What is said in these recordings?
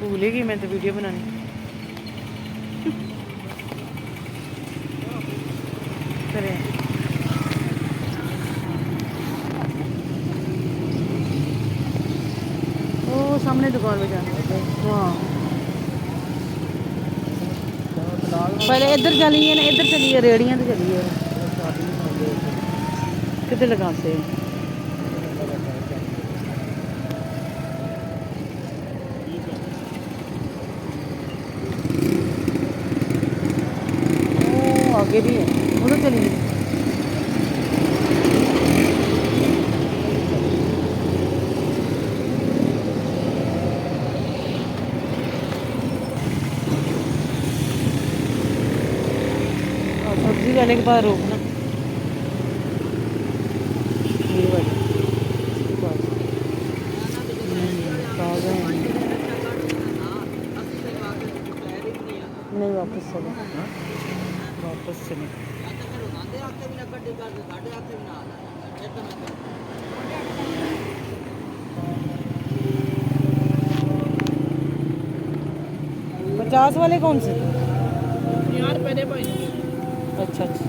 भूलेगी मैं तो वीडियो बनानी। करें वो सामने दुकान पे जाना। हाँ पहले इधर चलिए ना, इधर चलिए, रेड़ियाँ तो चलिए। कितने लगाते हैं? वो आगे भी है, उधर चलिए। और सब्जी वाले के पास रोकना। ये वाली इसके पास। ताज़ा है। नहीं वापस चलो, वापस चलो। 50 वाले कौन से? यार पहले भाई। अच्छा अच्छा।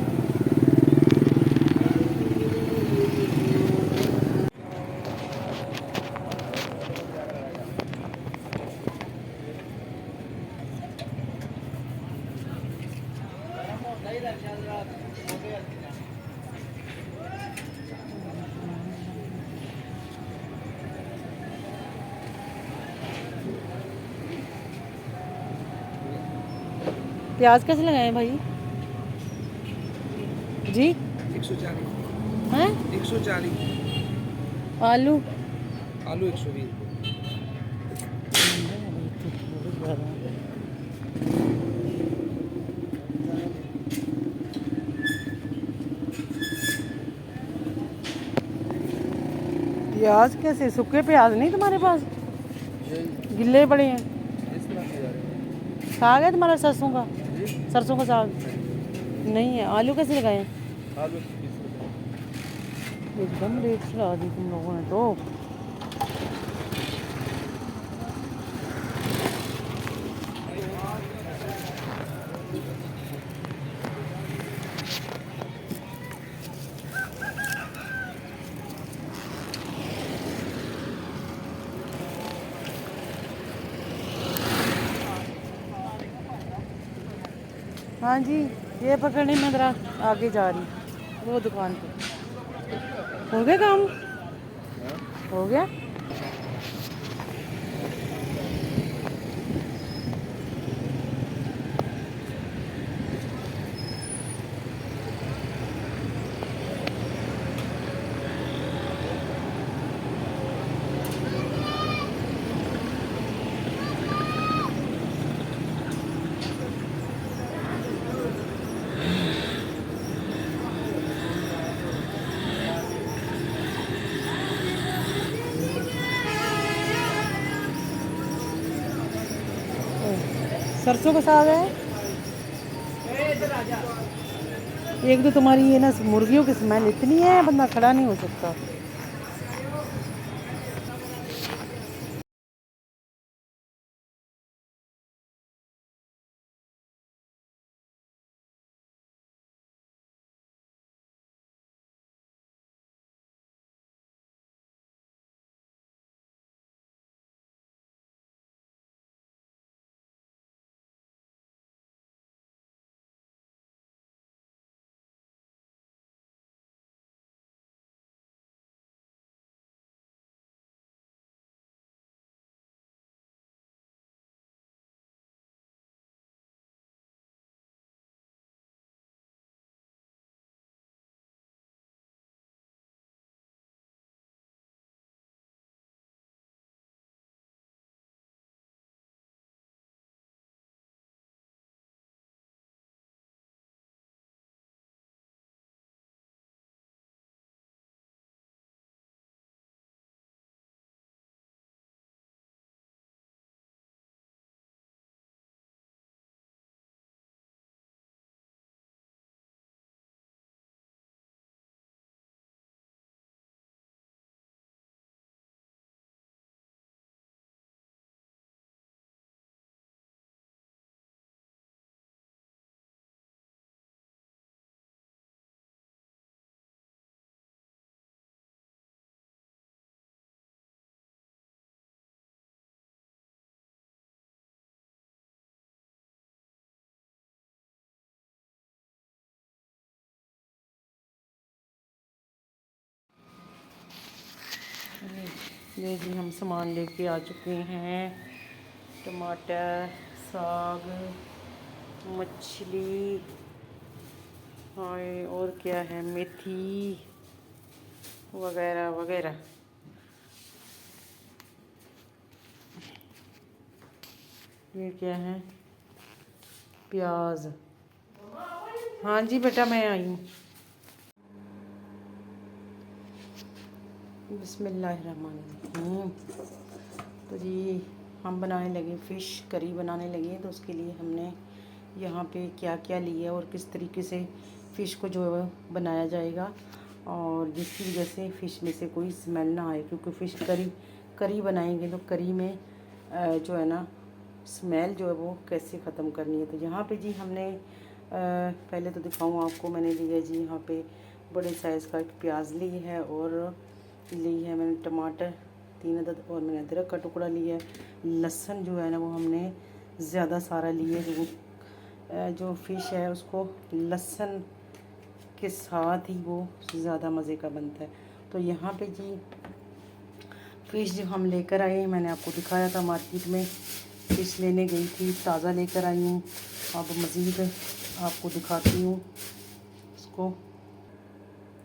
प्याज कैसे लगाए भाई जी? 140 हैं? 140। आलू आलू 120। प्याज कैसे? सूखे प्याज नहीं तुम्हारे पास? गिल्ले पड़े हैं। साग है तुम्हारा सरसों का? सरसों का साग नहीं है। आलू कैसे लगाए हैं? आलू 20 रुपये। एकदम रेट चढ़ा दी तुम लोगों ने तो। हाँ जी, ये पकड़ने में ज़रा आगे जा रही वो दुकान पे। हो गया काम? हो गया। सरसों का साग है। एक तो तुम्हारी ये ना मुर्गियों की स्मेल इतनी है, बंदा खड़ा नहीं हो सकता। ये जी हम सामान लेके आ चुके हैं। टमाटर, साग, मछली, और क्या है, मेथी वगैरह वगैरह। ये क्या है, प्याज। हाँ जी बेटा मैं आई हूँ। बिस्मिल्लाहिर्रहमानिर्रहीम। तो जी हम बनाने लगे फ़िश करी बनाने लगे। तो उसके लिए हमने यहाँ पे क्या क्या लिया और किस तरीके से फ़िश को जो है बनाया जाएगा, और जिसकी वजह से फ़िश में से कोई स्मेल ना आए, क्योंकि फ़िश करी बनाएंगे तो करी में जो है ना स्मेल जो है वो कैसे ख़त्म करनी है। तो यहाँ पे जी हमने पहले तो दिखाऊँ आपको, मैंने लिया जी यहाँ पे बड़े साइज़ का एक प्याज ली है, और ली है मैंने टमाटर 3 अदद, और मैंने अदरक का टुकड़ा लिया है। लहसुन जो है ना वो हमने ज़्यादा सारा लिए। जो फ़िश है उसको लहसुन के साथ ही वो ज़्यादा मज़े का बनता है। तो यहाँ पे जी फ़िश जो हम लेकर आए हैं, मैंने आपको दिखाया था मार्केट में फ़िश लेने गई थी, ताज़ा लेकर आई हूँ। अब मज़ीद आपको दिखाती हूँ इसको।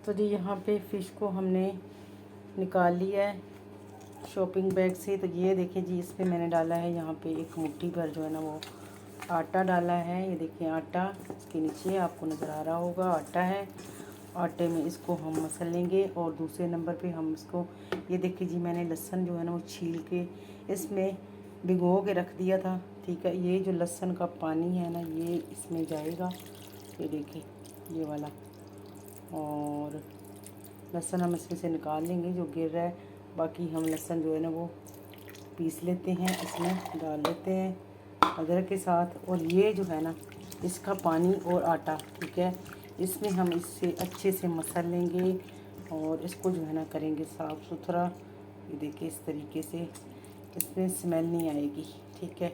तो जी यहाँ पे फ़िश को हमने निकाल लिया है शॉपिंग बैग से। तो ये देखिए जी, इसमें मैंने डाला है यहाँ पे एक मुट्ठी भर जो है ना वो आटा डाला है। ये देखिए आटा, इसके नीचे आपको नज़र आ रहा होगा आटा है। आटे में इसको हम मसल लेंगे। और दूसरे नंबर पे हम इसको, ये देखिए जी मैंने लहसुन जो है ना वो छील के इसमें भिगो के रख दिया था। ठीक है, ये जो लहसुन का पानी है ना ये इसमें जाएगा, ये देखिए ये वाला। और लहसुन हम इसमें से निकाल लेंगे जो गिर रहा है। बाकी हम लहसुन जो है ना वो पीस लेते हैं, इसमें डाल लेते हैं अदरक के साथ। और ये जो है ना इसका पानी और आटा, ठीक है, इसमें हम इससे अच्छे से मसल लेंगे और इसको जो है ना करेंगे साफ़ सुथरा। ये देखिए इस तरीके से, इसमें स्मेल नहीं आएगी। ठीक है,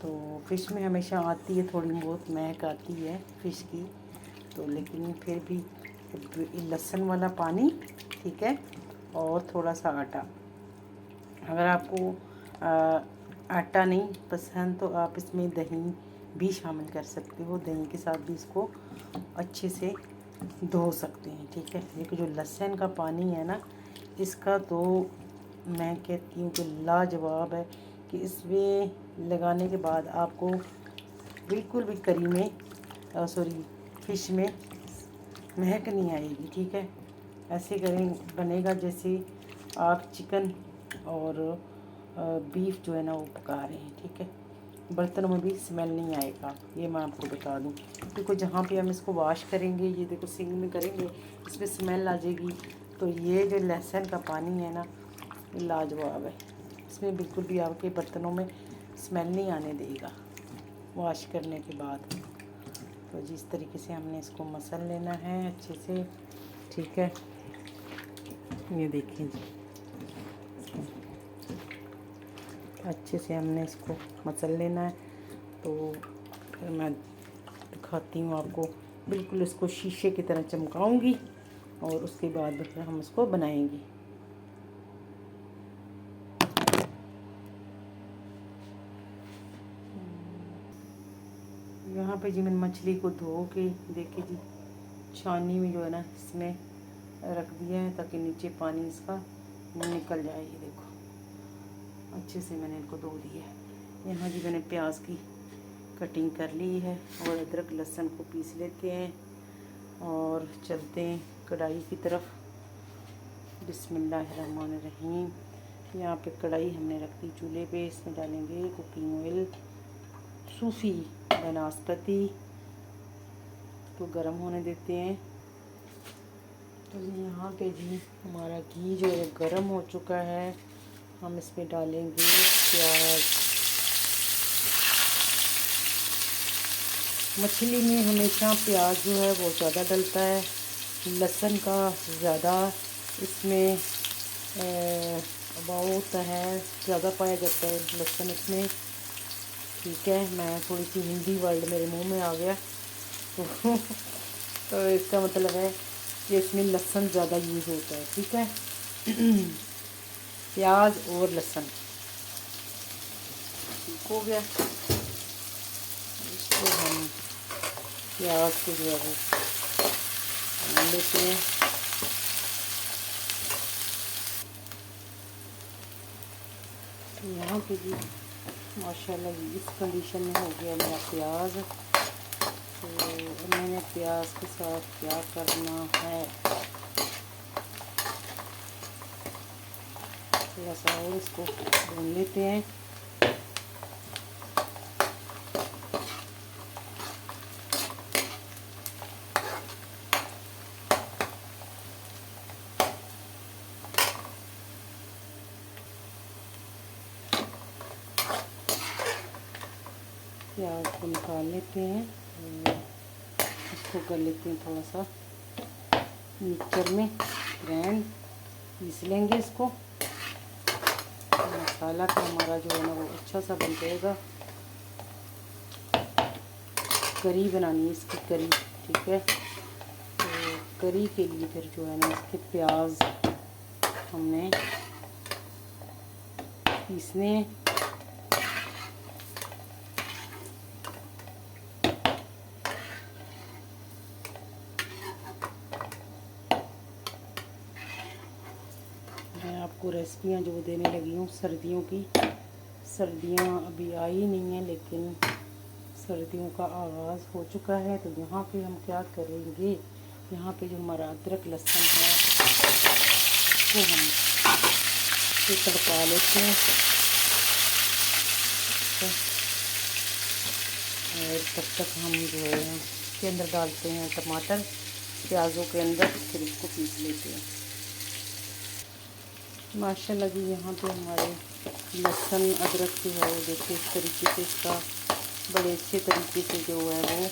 तो फ़िश में हमेशा आती है थोड़ी बहुत महक आती है फ़िश की, तो लेकिन फिर भी लहसुन वाला पानी, ठीक है, और थोड़ा सा आटा। अगर आपको आटा नहीं पसंद तो आप इसमें दही भी शामिल कर सकते हो, दही के साथ भी इसको अच्छे से धो सकते हैं। ठीक है, लेकिन जो लहसुन का पानी है ना इसका तो मैं कहती हूँ कि लाजवाब है, कि इसमें लगाने के बाद आपको बिल्कुल भी करी में सॉरी फ़िश में महक नहीं आएगी। ठीक है, ऐसे करें बनेगा जैसे आप चिकन और बीफ जो है ना वो पका रहे हैं। ठीक है, बर्तनों में भी स्मेल नहीं आएगा, ये मैं आपको बता दूं। क्योंकि जहाँ पे हम इसको वॉश करेंगे, ये देखो सिंक में करेंगे, इसमें स्मेल आ जाएगी। तो ये जो लहसुन का पानी है ना ये लाजवाब है, इसमें बिल्कुल भी आपके बर्तनों में स्मेल नहीं आने देगा वॉश करने के बाद। तो जिस तरीके से हमने इसको मसल लेना है अच्छे से। ठीक है, ये देखिए जी अच्छे से हमने इसको मसल लेना है। तो फिर मैं दिखाती हूँ आपको, बिल्कुल इसको शीशे की तरह चमकाऊंगी और उसके बाद फिर हम इसको बनाएंगे। यहाँ पे जी मैंने मछली को धो के देखिए जी छानी में जो है ना इसमें रख दिया है, ताकि नीचे पानी इसका निकल जाए। ये देखो अच्छे से मैंने इनको धो दिया है। यहाँ जी मैंने प्याज की कटिंग कर ली है और अदरक लहसुन को पीस लेते हैं और चलते हैं कढ़ाई की तरफ। बिस्मिल्लाहिर्रहमानिर्रहीम। यहाँ पे कढ़ाई हमने रख दी चूल्हे पे, इसमें डालेंगे कुकिंग ऑयल, सूफी बनास्पति को गर्म होने देते हैं। तो यहाँ पे जी हमारा घी जो है गर्म हो चुका है, हम इसमें डालेंगे प्याज। मछली में हमेशा प्याज जो है वो ज़्यादा डलता है, लहसुन का ज़्यादा इसमें बहुत है, ज़्यादा पाया जाता है लहसुन इसमें। ठीक है, मैं थोड़ी सी हिंदी वर्ड मेरे मुंह में आ गया तो इसका मतलब है कि इसमें लहसुन ज़्यादा यूज़ होता है। ठीक है प्याज और लहसुन हो गया। इसको हम प्याज को जो है वो भून लेते हैं। यहाँ पे भी माशाल्लाह इस कंडीशन में हो गया मेरा प्याज। तो मैंने प्याज के साथ क्या करना है, थोड़ा सा और इसको भून लेते हैं। प्याज को निकाल लेते हैं और इसको कर लेते हैं थोड़ा सा मिक्सचर में ग्राइंड, पीस लेंगे इसको। मसाला तो हमारा जो है ना वो अच्छा सा बन जाएगा। करी बनानी है इसकी, करी, ठीक है। तो करी के लिए फिर जो है ना इसके प्याज हमने पीसने हैं। मैं आपको रेसिपियाँ जो देने लगी हूँ सर्दियों की। सर्दियाँ अभी आई नहीं हैं लेकिन सर्दियों का आगाज़ हो चुका है। तो यहाँ पे हम क्या करेंगे, यहाँ पे जो हमारा अदरक लहसुन है वो हम तड़का लेते हैं और तब तक हम जो है इसके अंदर डालते हैं टमाटर प्याज़ों के अंदर, फिर इसको पीस लेते हैं। माशाल्लाह जी यहाँ पे हमारे लहसुन अदरक जो है वो देखिए इस तरीके से इसका बड़े अच्छे तरीके से जो है वो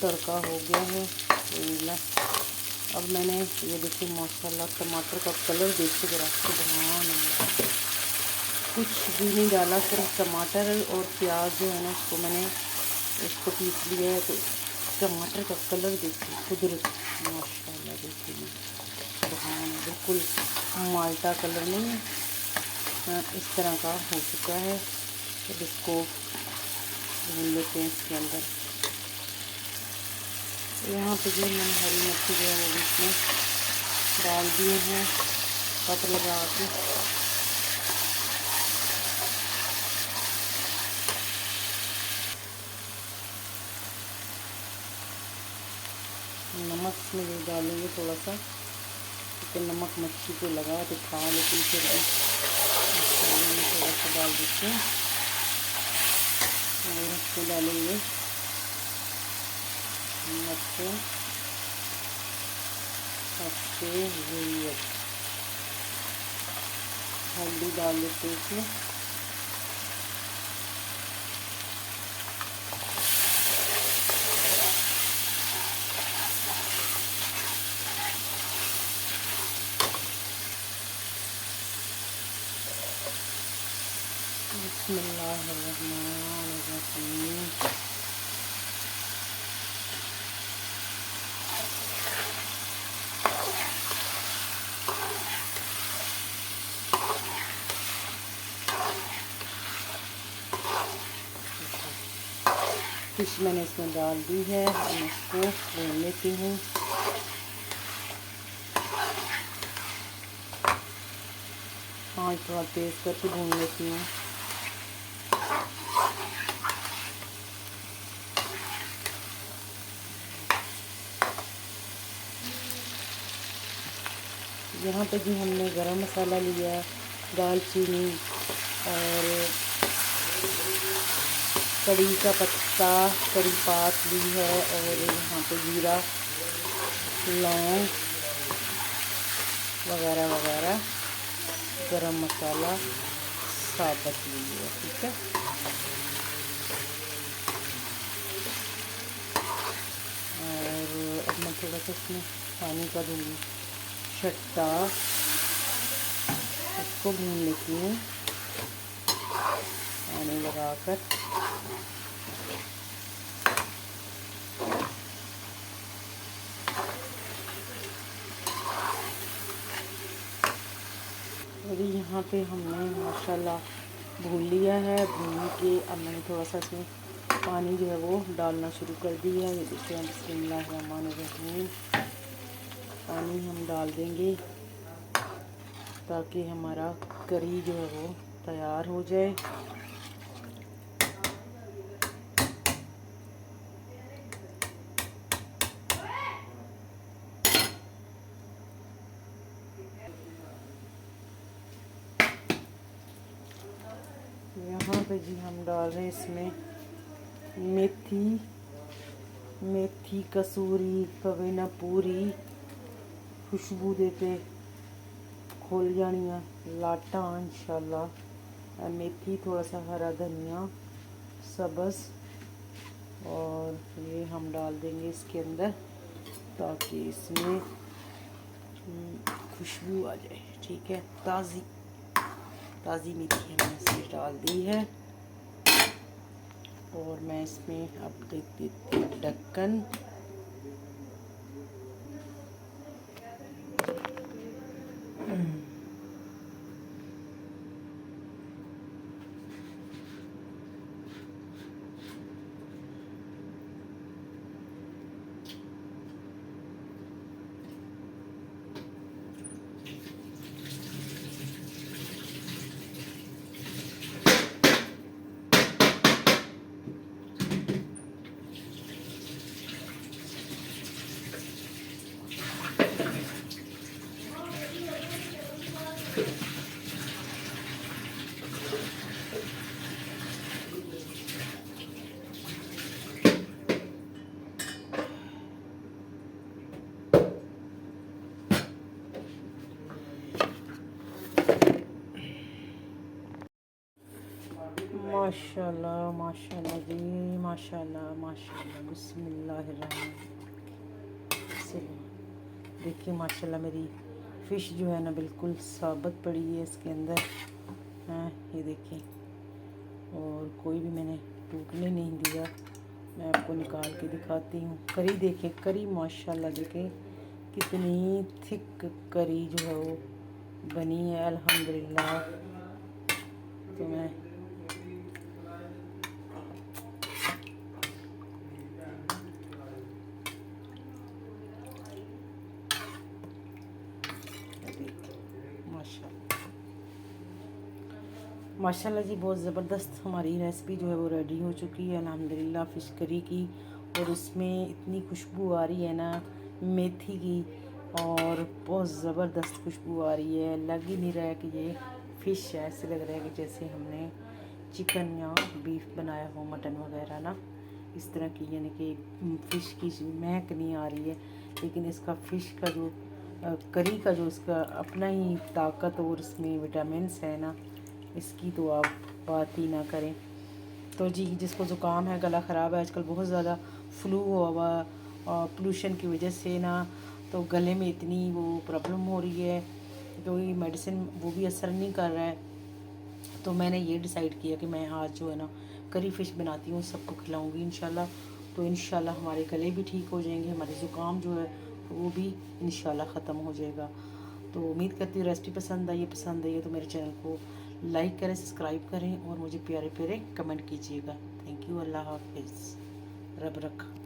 तड़का हो गया है। तो अब मैंने ये देखिए माशाल्लाह टमाटर का कलर देखिए ज़रा, सुभान अल्लाह, कुछ भी नहीं डाला, सिर्फ टमाटर और प्याज जो है ना उसको मैंने इसको पीस लिया है। तो टमाटर का कलर देखिए, कुदरत माशाल्लाह देखिए सुभान, बिल्कुल माल्टा कलर नहीं है, इस तरह का हो चुका है। तो इसको भून लेते हैं इसके अंदर। यहाँ पे जो मैंने हरी मिर्ची जो है वो भी इसमें डाल दिए हैं कट लगा के। नमक इसमें भी डालेंगे थोड़ा सा, क्योंकि नमक मच्छी को लगा तो था, लेकिन फिर भी मसाले में थोड़ा सा डाल देते हैं। और इसमें डालेंगे मिर्चें, हल्दी डाल देते हैं इसमें। बिस्मिल्लाहिर्रहमानिर्रहीम। फिश मैंने इसमें डाल दी है, मैं इसको भून लेती हूँ। हाँ, थोड़ा तेज़ करके भून लेती हूँ। यहाँ पे भी हमने गरम मसाला लिया, दालचीनी और कड़ी का पत्ता, कड़ी पात ली है, और यहाँ पे जीरा, लौंग वगैरह वगैरह, गरम मसाला साबुत ली है, ठीक है। और अब मैं थोड़ा सा इसमें पानी का दूँगी छट्टा, इसको भून लेती हूँ पानी लगाकर। और यहाँ पे हमने माशाल्लाह भून लिया है। भून के अब मैंने थोड़ा सा इसमें पानी जो है वो डालना शुरू कर दिया। ये देखिए बिस्मिल्लाहिर्रहमानिर्रहीम पानी हम डाल देंगे ताकि हमारा करी जो है वो तैयार हो जाए। यहाँ पे जी हम डाल रहे हैं इसमें मेथी कसूरी पवेना पूरी खुशबू देते खोल जानिया लाटा इंशाल्लाह। मेथी थोड़ा सा हरा धनिया सब्ज़ और ये हम डाल देंगे इसके अंदर ताकि इसमें खुशबू आ जाए। ठीक है, ताज़ी मेथी हमने इसमें डाल दी है और मैं इसमें अब देख देती हूँ ढक्कन। माशाल्लाह माशाल्लाह जी माशाल्लाह माशाल्लाह बिस्मिल्लाहिर्रहमानिर्रहीम। देखिए माशाल्लाह मेरी फ़िश जो है ना बिल्कुल साबित पड़ी है इसके अंदर हैं, ये देखिए, और कोई भी मैंने टूटने नहीं दिया। मैं आपको निकाल के दिखाती हूँ। करी देखें, करी माशाल्लाह देखें कितनी थिक करी जो है वो बनी है अल्हम्दुलिल्लाह। तो मैं माशाल्लाह जी बहुत ज़बरदस्त हमारी रेसिपी जो है वो रेडी हो चुकी है अल्हम्दुलिल्लाह फ़िश करी की। और उसमें इतनी खुशबू आ रही है ना मेथी की, और बहुत ज़बरदस्त खुशबू आ रही है। लग ही नहीं रहा है कि ये फ़िश है, ऐसे लग रहा है कि जैसे हमने चिकन या बीफ बनाया हो, मटन वगैरह ना, इस तरह की, यानी कि फ़िश की महक नहीं आ रही है। लेकिन इसका फ़िश का जो करी का जो इसका अपना ही ताकत और इसमें विटामिन्स है ना, इसकी तो आप बात ही ना करें। तो जी जिसको ज़ुकाम है, गला ख़राब है, आजकल बहुत ज़्यादा फ्लू हुआ हुआ और पोल्यूशन की वजह से ना, तो गले में इतनी वो प्रॉब्लम हो रही है, तो ये मेडिसिन वो भी असर नहीं कर रहा है। तो मैंने ये डिसाइड किया कि मैं आज जो है ना करी फ़िश बनाती हूँ, सबको खिलाऊँगी इंशाल्लाह। तो इंशाल्लाह हमारे गले भी ठीक हो जाएंगे, हमारे ज़ुकाम जो है वो भी इंशाल्लाह ख़त्म हो जाएगा। तो उम्मीद करती हूँ रेसिपी पसंद आई है तो मेरे चैनल को लाइक करें, सब्सक्राइब करें और मुझे प्यारे प्यारे कमेंट कीजिएगा। थैंक यू, अल्लाह हाफिज़, रब रखा।